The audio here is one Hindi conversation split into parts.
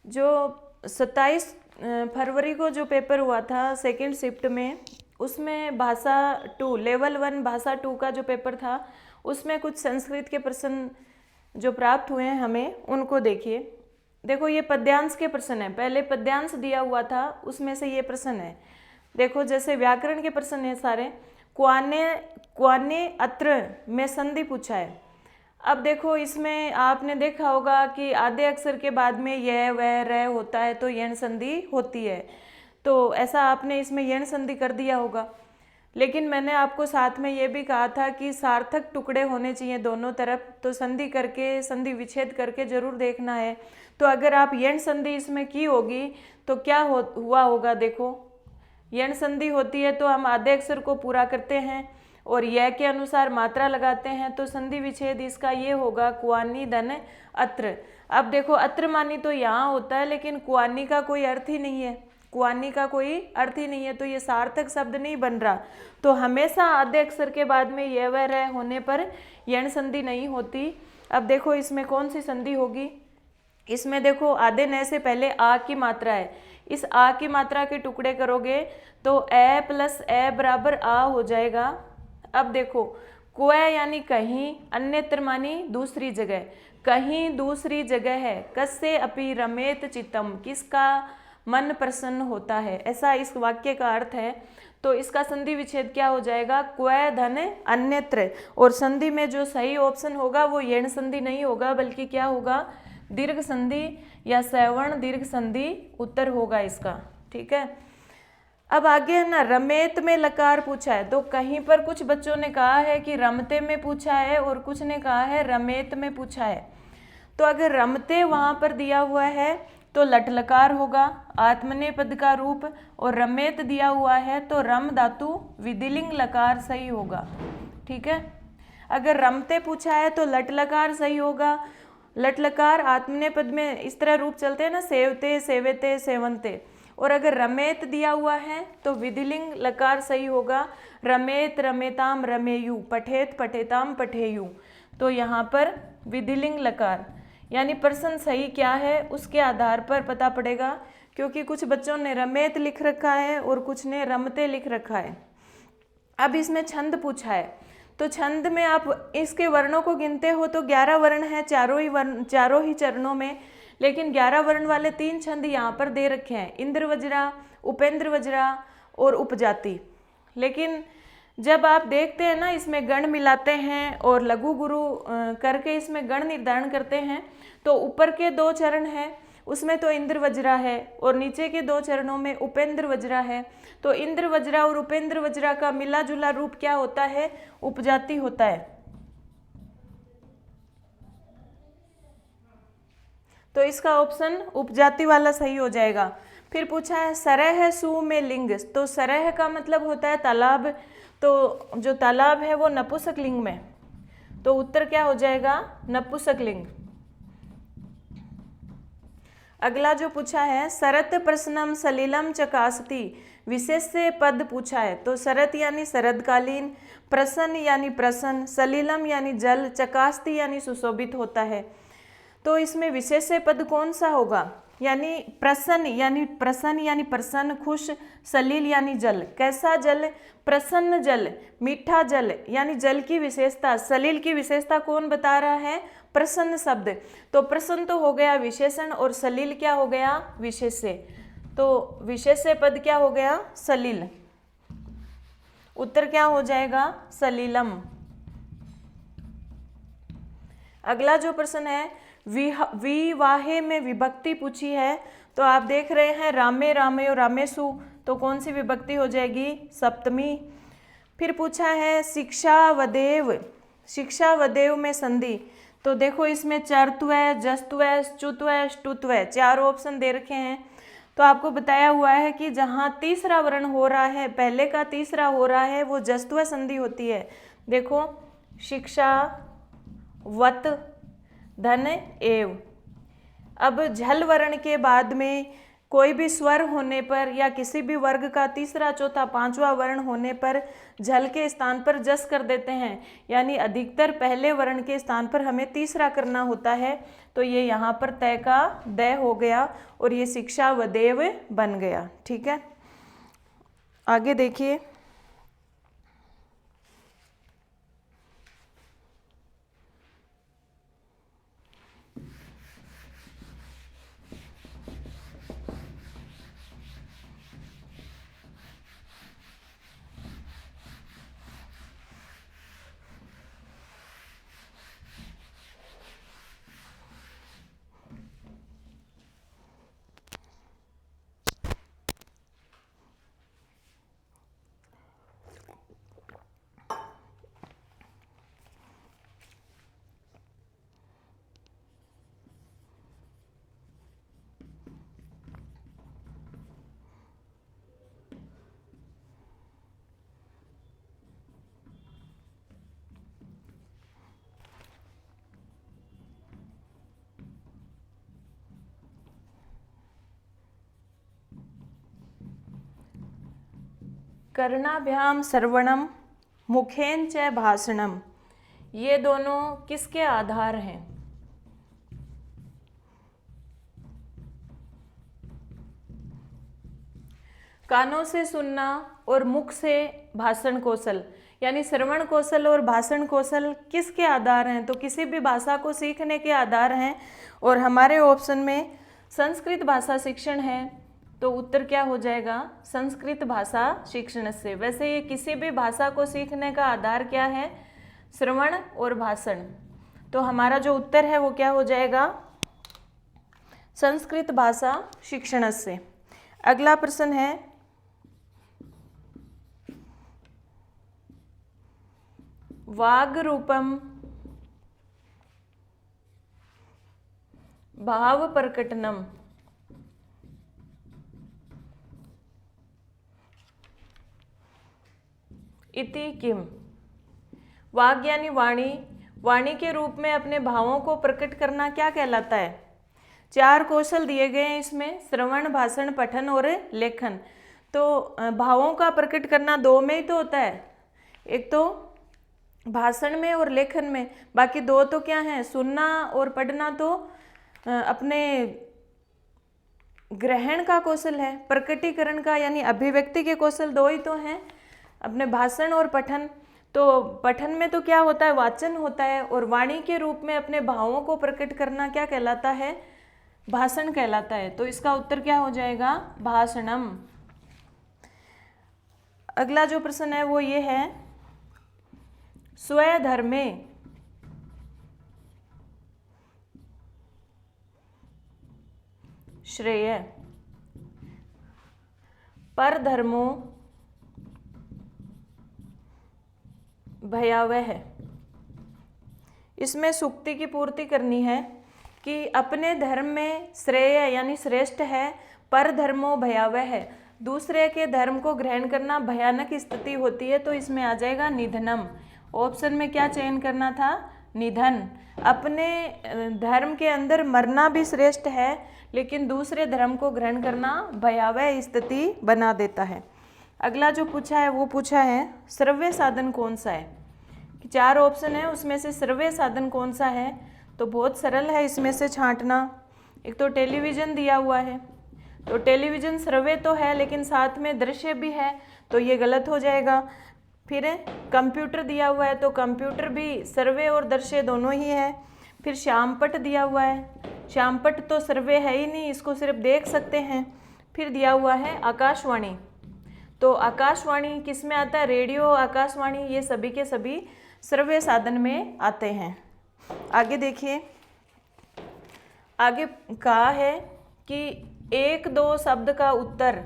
जो 27 फरवरी को जो पेपर हुआ था सेकंड शिफ्ट में, उसमें भाषा 2 लेवल 1 भाषा 2 का जो पेपर था, उसमें कुछ संस्कृत के प्रश्न जो प्राप्त हुए हैं हमें, उनको देखिए। देखो ये पद्यांश के प्रश्न है, पहले पद्यांश दिया हुआ था, उसमें से ये प्रश्न है। देखो जैसे व्याकरण के प्रश्न है सारे। क्वाने क्वाने अत्र में संधि पूछा है। अब देखो इसमें आपने देखा होगा कि आधे अक्षर के बाद में यह वह रह होता है तो यण संधि होती है, तो ऐसा आपने इसमें यण संधि कर दिया होगा। लेकिन मैंने आपको साथ में ये भी कहा था कि सार्थक टुकड़े होने चाहिए दोनों तरफ, तो संधि करके संधि विच्छेद करके जरूर देखना है। तो अगर आप यण संधि इसमें की होगी तो क्या हुआ होगा, देखो यण संधि होती है तो हम आधे अक्षर को पूरा करते हैं और यह के अनुसार मात्रा लगाते हैं, तो संधि विच्छेद इसका ये होगा क्वानी धन अत्र। अब देखो अत्र मानी तो यहाँ होता है, लेकिन क्वानी का कोई अर्थ ही नहीं है, क्वानी का कोई अर्थ ही नहीं है, तो ये सार्थक शब्द नहीं बन रहा। तो हमेशा आधे अक्षर के बाद में यह वह रह होने पर यण संधि नहीं होती। अब देखो इसमें कौन सी संधि होगी, इसमें देखो आधे न से पहले आ की मात्रा है, इस आ की मात्रा के टुकड़े करोगे तो ए प्लस ए बराबर आ हो जाएगा। अब देखो क्व यानी कहीं, अन्यत्र मानी दूसरी जगह, कहीं दूसरी जगह है। कस्य अपि रमेत चित्तम, किसका मन प्रसन्न होता है, ऐसा इस वाक्य का अर्थ है। तो इसका संधि विच्छेद क्या हो जाएगा, क्व धन अन्यत्र। और संधि में जो सही ऑप्शन होगा वो यण संधि नहीं होगा, बल्कि क्या होगा, दीर्घ संधि या सवर्ण दीर्घ संधि उत्तर होगा इसका। ठीक है, अब आगे है ना, रमेत में लकार पूछा है। तो कहीं पर कुछ बच्चों ने कहा है कि रमते में पूछा है और कुछ ने कहा है रमेत में पूछा है। तो अगर रमते वहां पर दिया हुआ है तो लट लकार होगा आत्मनेय पद का रूप, और रमेत दिया हुआ है तो रम धातु विधिलिंग लकार सही होगा। ठीक है, अगर रमते पूछा है तो लट लकार सही होगा। लट लकार आत्मनेय पद में इस तरह रूप चलते हैं ना, सेवते सेवेते सेवंते। और अगर रमेत दिया हुआ है तो विधिलिंग लकार सही होगा, रमेत रमेताम रमेयु, पठेत पठेताम पठेयु। तो यहाँ पर विधिलिंग लकार, यानी प्रश्न सही क्या है उसके आधार पर पता पड़ेगा, क्योंकि कुछ बच्चों ने रमेत लिख रखा है और कुछ ने रमते लिख रखा है। अब इसमें छंद पूछा है, तो छंद में आप इसके वर्णों को गिनते हो तो 11 वर्ण है, चारों ही चरणों में। लेकिन 11 वर्ण वाले 3 छंद यहाँ पर दे रखे हैं, इंद्र वज्रा, उपेंद्र वज्रा और उपजाति। लेकिन जब आप देखते हैं ना, इसमें गण मिलाते हैं और लघु गुरु करके इसमें गण निर्धारण करते हैं, तो ऊपर के 2 चरण हैं उसमें तो इंद्र वज्रा है और नीचे के 2 चरणों में उपेंद्र वज्रा है। तो इंद्र वज्रा और उपेंद्र वज्रा का मिला जुला रूप क्या होता है, उपजाति होता है। तो इसका ऑप्शन उपजाति वाला सही हो जाएगा। फिर पूछा है सरह सु में लिंग, तो सरह का मतलब होता है तालाब, तो जो तालाब है वो नपुंसक लिंग में, तो उत्तर क्या हो जाएगा, नपुंसक लिंग। अगला जो पूछा है शरत प्रश्नम सलिलम चकासती, विशेष से पद पूछा है। तो शरत यानी शरदकालीन, प्रसन्न यानी प्रसन्न, सलिलम यानी जल, चकासती यानी सुशोभित होता है। तो इसमें विशेष से पद कौन सा होगा, यानी प्रसन्न यानी प्रसन्न, खुश, सलील यानी जल, कैसा जल, प्रसन्न जल, मीठा जल, यानी जल की विशेषता। सलील की विशेषता कौन बता रहा है, प्रसन्न शब्द। तो प्रसन्न तो हो गया विशेषण और सलील क्या हो गया, विशेष्य। तो विशेष्य पद क्या हो गया, सलील। उत्तर क्या हो जाएगा, सलीलम। अगला जो प्रश्न है विवाहे में विभक्ति पूछी है। तो आप देख रहे हैं रामे रामयो रामेशु, तो कौन सी विभक्ति हो जाएगी, सप्तमी। फिर पूछा है शिक्षा वदेव, शिक्षा वदेव में संधि। तो देखो इसमें चरत्व, जस्तव, च्युत्व, ष्टुत्व 4 ऑप्शन दे रखे हैं। तो आपको बताया हुआ है कि जहाँ तीसरा वर्ण हो रहा है, पहले का तीसरा हो रहा है, वो जस्तव संधि होती है। देखो शिक्षा वत धन एव। अब झल वर्ण के बाद में कोई भी स्वर होने पर या किसी भी वर्ग का तीसरा चौथा पांचवा वर्ण होने पर झल के स्थान पर जस कर देते हैं, यानी अधिकतर पहले वर्ण के स्थान पर हमें तीसरा करना होता है। तो ये यहाँ पर तय का द हो गया और ये शिक्षा व देव बन गया। ठीक है, आगे देखिए। कर्णाभ्याम श्रवणम मुखेन च भाषणम, ये दोनों किसके आधार हैं? कानों से सुनना और मुख से भाषण कौशल, यानी श्रवण कौशल और भाषण कौशल किसके आधार हैं? तो किसी भी भाषा को सीखने के आधार हैं। और हमारे ऑप्शन में संस्कृत भाषा शिक्षण है, तो उत्तर क्या हो जाएगा? संस्कृत भाषा शिक्षण से। वैसे ये किसी भी भाषा को सीखने का आधार क्या है? श्रवण और भाषण। तो हमारा जो उत्तर है वो क्या हो जाएगा? संस्कृत भाषा शिक्षण से। अगला प्रश्न है, वाग रूपम भाव प्रकटनम इति किम। वाग यानी वाणी, वाणी के रूप में अपने भावों को प्रकट करना क्या कहलाता है? 4 कौशल दिए गए हैं इसमें, श्रवण, भाषण, पठन और लेखन। तो भावों का प्रकट करना 2 में ही तो होता है, एक तो भाषण में और लेखन में। बाकी 2 तो क्या है? सुनना और पढ़ना तो अपने ग्रहण का कौशल है। प्रकटीकरण का यानी अभिव्यक्ति के कौशल 2 ही तो हैं, अपने भाषण और पठन। तो पठन में तो क्या होता है? वाचन होता है। और वाणी के रूप में अपने भावों को प्रकट करना क्या कहलाता है? भाषण कहलाता है। तो इसका उत्तर क्या हो जाएगा? भाषणम। अगला जो प्रश्न है वो ये है, स्वधर्मे श्रेय परधर्मो भयावह है। इसमें सुक्ति की पूर्ति करनी है कि अपने धर्म में श्रेय यानी श्रेष्ठ है, पर धर्मो भयावह है, दूसरे के धर्म को ग्रहण करना भयानक स्थिति होती है। तो इसमें आ जाएगा निधनम। ऑप्शन में क्या चयन करना था? निधन। अपने धर्म के अंदर मरना भी श्रेष्ठ है, लेकिन दूसरे धर्म को ग्रहण करना भयावह स्थिति बना देता है। अगला जो पूछा है वो पूछा है, श्रव्य साधन कौन सा है? 4 ऑप्शन है, उसमें से श्रव्य साधन कौन सा है? तो बहुत सरल है इसमें से छांटना। एक तो टेलीविज़न दिया हुआ है, तो टेलीविज़न श्रव्य तो है लेकिन साथ में दृश्य भी है, तो ये गलत हो जाएगा। फिर कंप्यूटर दिया हुआ है, तो कंप्यूटर भी श्रव्य और दृश्य दोनों ही है। फिर श्यामपट दिया हुआ है, श्यामपट तो श्रव्य है ही नहीं, इसको सिर्फ देख सकते हैं। फिर दिया हुआ है आकाशवाणी, तो आकाशवाणी किस में आता है? रेडियो, आकाशवाणी, ये सभी के सभी श्रव्य साधन में आते हैं। आगे देखिए, आगे कहा है कि 1-2 शब्द का उत्तर,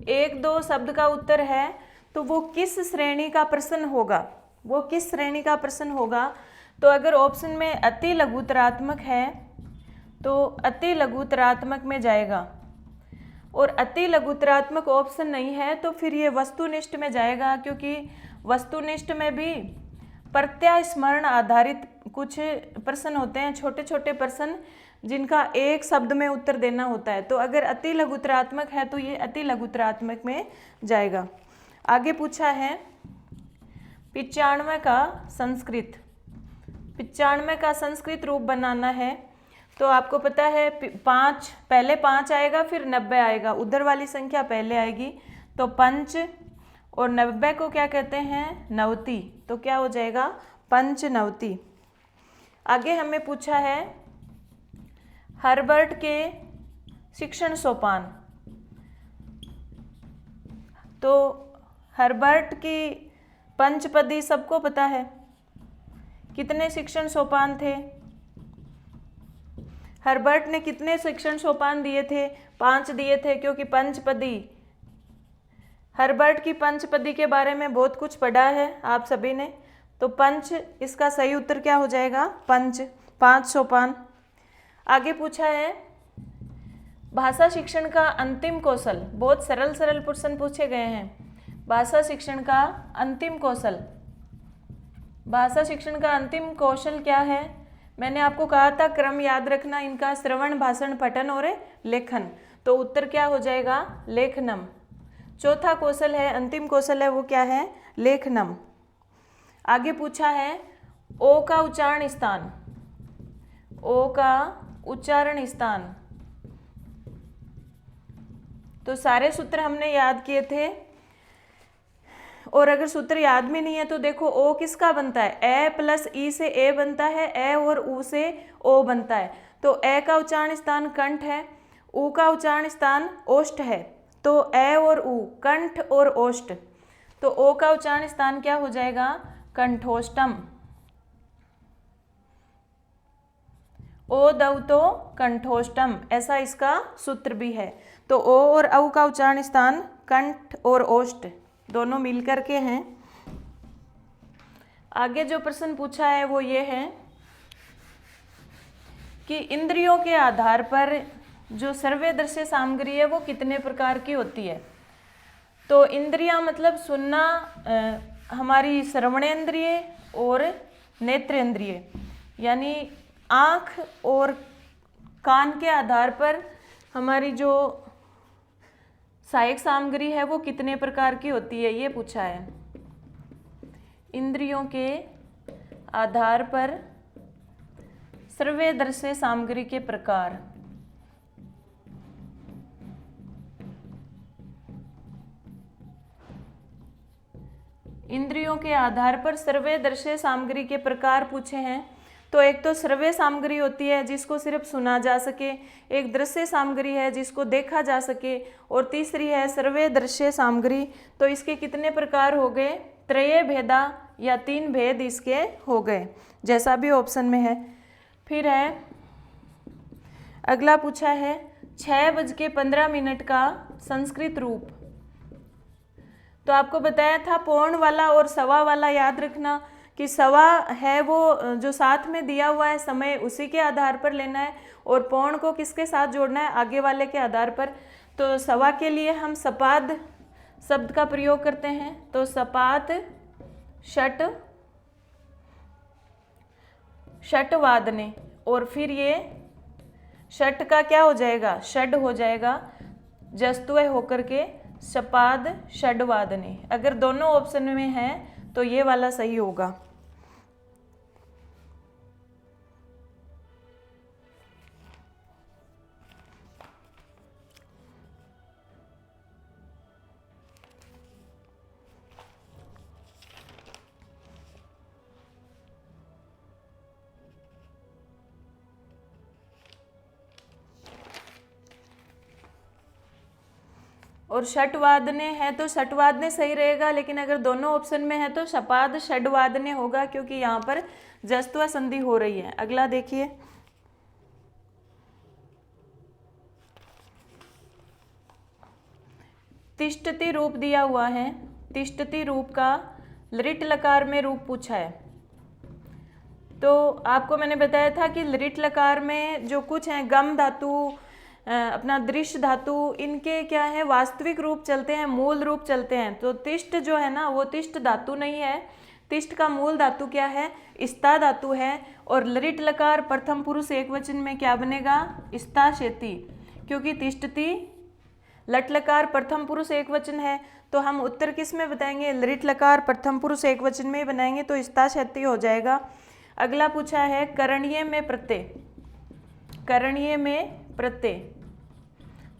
1-2 शब्द का उत्तर है, तो वो किस श्रेणी का प्रश्न होगा? वो किस श्रेणी का प्रश्न होगा? तो अगर ऑप्शन में अति लघुतरात्मक है तो अति लघुतरात्मक में जाएगा, और अति लघुतरात्मक ऑप्शन नहीं है तो फिर ये वस्तुनिष्ठ में जाएगा, क्योंकि वस्तुनिष्ठ में भी प्रत्यय स्मरण आधारित कुछ प्रश्न होते हैं, छोटे छोटे प्रश्न जिनका एक शब्द में उत्तर देना होता है। तो अगर अति लघुत्तरात्मक है तो ये अति लघुत्तरात्मक में जाएगा। आगे पूछा है 95 का संस्कृत, 95 का संस्कृत रूप बनाना है। तो आपको पता है 5 पहले 5 आएगा, फिर 90 आएगा, उधर वाली संख्या पहले आएगी। तो पंच और 90 को क्या कहते हैं? नवति। तो क्या हो जाएगा? पंचनवति। आगे हमें पूछा है हर्बर्ट के शिक्षण सोपान। तो हर्बर्ट की पंचपदी सबको पता है। कितने शिक्षण सोपान थे? हर्बर्ट ने कितने शिक्षण सोपान दिए थे? 5 दिए थे, क्योंकि पंचपदी, हर्बर्ट की पंचपदी के बारे में बहुत कुछ पढ़ा है आप सभी ने। तो पंच, इसका सही उत्तर क्या हो जाएगा? पंच, 5 सोपान। आगे पूछा है भाषा शिक्षण का अंतिम कौशल। बहुत सरल सरल प्रश्न पूछे गए हैं। भाषा शिक्षण का अंतिम कौशल, भाषा शिक्षण का अंतिम कौशल क्या है? मैंने आपको कहा था क्रम याद रखना इनका, श्रवण, भाषण, पठन और लेखन। तो उत्तर क्या हो जाएगा? लेखनम। चौथा कौशल है, अंतिम कौशल है, वो क्या है? लेखनम। आगे पूछा है ओ का उच्चारण स्थान, ओ का उच्चारण स्थान। तो सारे सूत्र हमने याद किए थे, और अगर सूत्र याद में नहीं है तो देखो ओ किसका बनता है? ए प्लस ई से ए बनता है, ए और ऊ से ओ बनता है। तो ए का उच्चारण स्थान कंठ है, ऊ का उच्चारण स्थान ओष्ठ है। तो ए और ऊ, कंठ और ओष्ठ। तो ओ का उच्चारण स्थान क्या हो जाएगा? कंठोष्टम। ओ दव तो कंठोष्टम, ऐसा इसका सूत्र भी है। तो ओ और औ का उच्चारण स्थान कंठ और ओष्ठ दोनों मिलकर के हैं। आगे जो प्रश्न पूछा है वो ये है कि इंद्रियों के आधार पर जो सर्वदर्शी सामग्री है वो कितने प्रकार की होती है। तो इंद्रियां मतलब सुनना, हमारी श्रवणेंद्रिय और नेत्रेंद्रिय, यानी आँख और कान के आधार पर हमारी जो सहायक सामग्री है वो कितने प्रकार की होती है, ये पूछा है। इंद्रियों के आधार पर सर्वदर्शी सामग्री के प्रकार। इंद्रियों के आधार पर सर्वदर्शी सामग्री के प्रकार पूछे हैं। तो एक तो श्रव्य सामग्री होती है जिसको सिर्फ सुना जा सके, एक दृश्य सामग्री है जिसको देखा जा सके, और तीसरी है सर्वदर्शी सामग्री। तो इसके कितने प्रकार हो गए? त्रय भेदा या 3 भेद इसके हो गए, जैसा भी ऑप्शन में है। फिर है अगला पूछा है 6:15 का संस्कृत रूप। तो आपको बताया था पौन वाला और सवा वाला याद रखना, कि सवा है वो जो साथ में दिया हुआ है समय, उसी के आधार पर लेना है, और पौन को किसके साथ जोड़ना है? आगे वाले के आधार पर। तो सवा के लिए हम सपाद शब्द का प्रयोग करते हैं। तो सपात षट, षटवादने, और फिर ये षट का क्या हो जाएगा? षड हो जाएगा, जस्तुए होकर के सपाद षडवादने। अगर दोनों ऑप्शन में है तो ये वाला सही होगा। और षटवादने है तो षटवादने सही रहेगा, लेकिन अगर दोनों ऑप्शन में है तो सपाद षडवादने होगा, क्योंकि यहाँ पर जस्त्वा संधि हो रही है। अगला देखिए तिष्ठति रूप दिया हुआ है। तिष्ठति रूप का लृट लकार में रूप पूछा है। तो आपको मैंने बताया था कि लृट लकार में जो कुछ है गम धातु, अपना दृश्य धातु, इनके क्या है? वास्तविक रूप चलते हैं, मूल रूप चलते हैं। तो तिष्ठ जो है ना वो तिष्ठ धातु नहीं है, तिष्ठ का मूल धातु क्या है? स्ता धातु है। और लरिट लकार प्रथम पुरुष एकवचन में क्या बनेगा? स्ता शेती, क्योंकि तिष्ठति लट लकार प्रथम पुरुष एकवचन है, तो हम उत्तर किस में बताएंगे? लरिट लकार प्रथम पुरुष एकवचन में ही बनाएंगे, तो स्ता शेती हो जाएगा। अगला पूछा है करणीय में प्रत्यय। करणीय में प्रत्यय,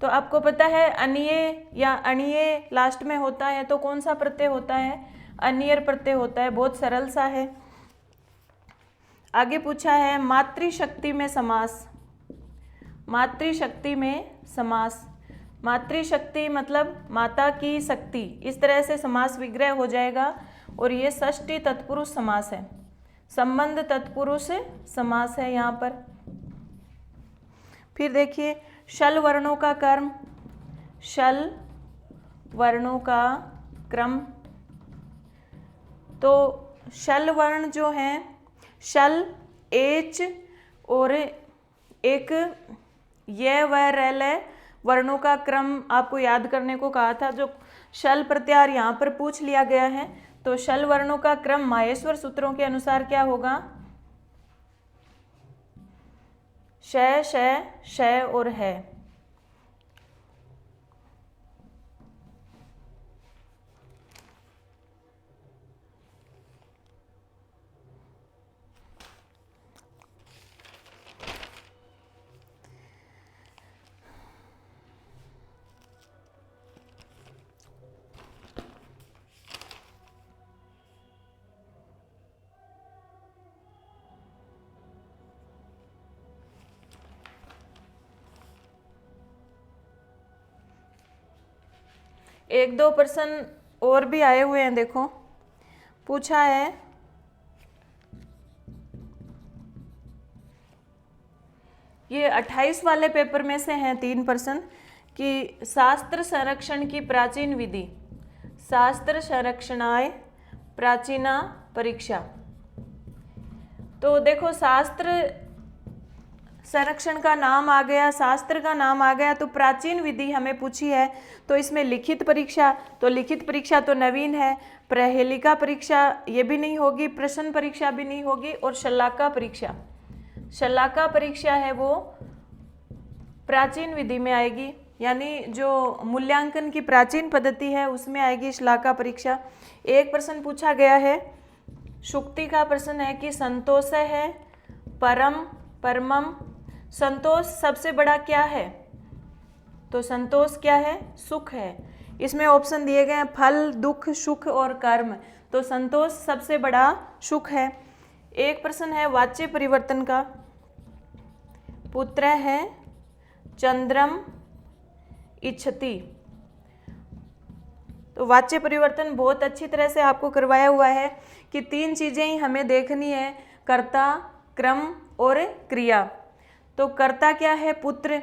तो आपको पता है अनिय या अणीय लास्ट में होता है, तो कौन सा प्रत्यय होता है? अनियर प्रत्यय होता है। बहुत सरल सा है। आगे पूछा है मातृशक्ति में समास। मातृशक्ति में समास, मातृशक्ति मतलब माता की शक्ति, इस तरह से समास विग्रह हो जाएगा। और ये षष्ठी तत्पुरुष समास है, संबंध तत्पुरुष समास है यहाँ पर। फिर देखिए शल वर्णों का कर्म, शल वर्णों का क्रम। तो शल वर्ण जो हैं, शल एच और एक य व रल वर्णों का क्रम आपको याद करने को कहा था, जो शल प्रत्याहार यहाँ पर पूछ लिया गया है। तो शल वर्णों का क्रम माहेश्वर सूत्रों के अनुसार क्या होगा? श श श और है। एक दो प्रश्न और भी आए हुए हैं। देखो पूछा है ये 28 वाले पेपर में से हैं 3 प्रश्न कि शास्त्र संरक्षण की प्राचीन विधि, शास्त्र संरक्षणाय प्राचीना परीक्षा। तो देखो शास्त्र संरक्षण का नाम आ गया, शास्त्र का नाम आ गया, तो प्राचीन विधि हमें पूछी है। तो इसमें लिखित परीक्षा, तो लिखित परीक्षा तो नवीन है, प्रहेलिका परीक्षा ये भी नहीं होगी, प्रश्न परीक्षा भी नहीं होगी, और शलाका परीक्षा, शलाका परीक्षा है वो प्राचीन विधि में आएगी, यानी जो मूल्यांकन की प्राचीन पद्धति है उसमें आएगी शलाका परीक्षा। एक प्रश्न पूछा गया है, शुक्ति का प्रश्न है कि संतोष है परम परमम, संतोष सबसे बड़ा क्या है? तो संतोष क्या है? सुख है। इसमें ऑप्शन दिए गए हैं फल, दुख, सुख और कर्म, तो संतोष सबसे बड़ा सुख है। एक प्रश्न है वाच्य परिवर्तन का, पुत्र है चंद्रम इच्छति। तो वाच्य परिवर्तन बहुत अच्छी तरह से आपको करवाया हुआ है कि 3 चीजें ही हमें देखनी है, कर्ता, क्रम और क्रिया। तो कर्ता क्या है? पुत्र।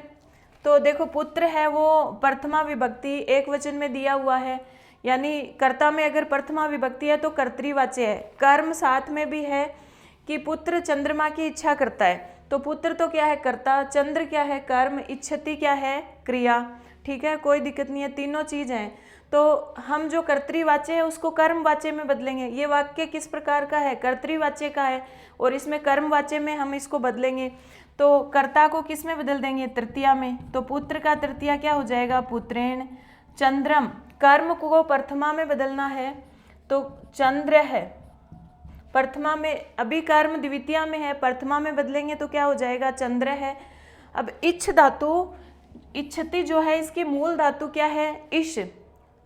तो देखो पुत्र है वो प्रथमा विभक्ति एक वचन में दिया हुआ है, यानी कर्ता में अगर प्रथमा विभक्ति है तो कर्तृवाच्य है। कर्म साथ में भी है कि पुत्र चंद्रमा की इच्छा करता है, तो पुत्र तो क्या है? कर्ता, चंद्र क्या है? कर्म, इच्छति क्या है? क्रिया। ठीक है, कोई दिक्कत नहीं है, तीनों चीज हैं। तो हम जो कर्तृवाच्य है उसको कर्मवाच्य में बदलेंगे। ये वाक्य किस प्रकार का है? कर्तृवाच्य का है, और इसमें कर्मवाच्य में हम इसको बदलेंगे। तो कर्ता को किस में बदल देंगे? तृतीया में। तो पुत्र का तृतीया क्या हो जाएगा? पुत्रेण। चंद्रम, कर्म को प्रथमा में बदलना है तो चंद्र है प्रथमा में, अभी कर्म द्वितीया में है, प्रथमा में बदलेंगे तो क्या हो जाएगा? चंद्र है। अब इच्छ धातु, इच्छति जो है इसकी मूल धातु क्या है? इश।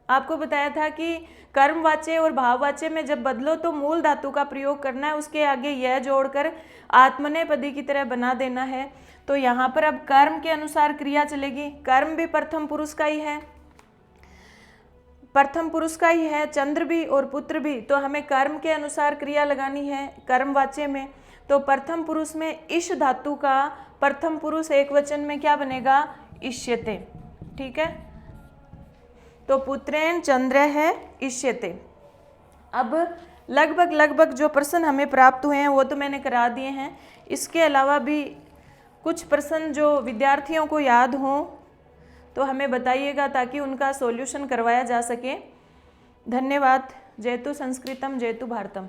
आपको बताया था कि कर्मवाच्य और भाववाच्य में जब बदलो तो मूल धातु का प्रयोग करना है, उसके आगे यह जोड़कर आत्मनेपदी की तरह बना देना है। तो यहाँ पर अब कर्म के अनुसार क्रिया चलेगी। कर्म भी प्रथम पुरुष का ही है, प्रथम पुरुष का ही है, चंद्र भी और पुत्र भी, तो हमें कर्म के अनुसार क्रिया लगानी है कर्मवाच्य में। तो प्रथम पुरुष में इश धातु का प्रथम पुरुष एक वचन में क्या बनेगा? इष्यते। ठीक है, तो पुत्रेण चंद्र है इष्यते। अब लगभग जो प्रश्न हमें प्राप्त हुए हैं वो तो मैंने करा दिए हैं। इसके अलावा भी कुछ प्रश्न जो विद्यार्थियों को याद हों तो हमें बताइएगा ताकि उनका सॉल्यूशन करवाया जा सके। धन्यवाद। जयतु संस्कृतम जयतु भारतम।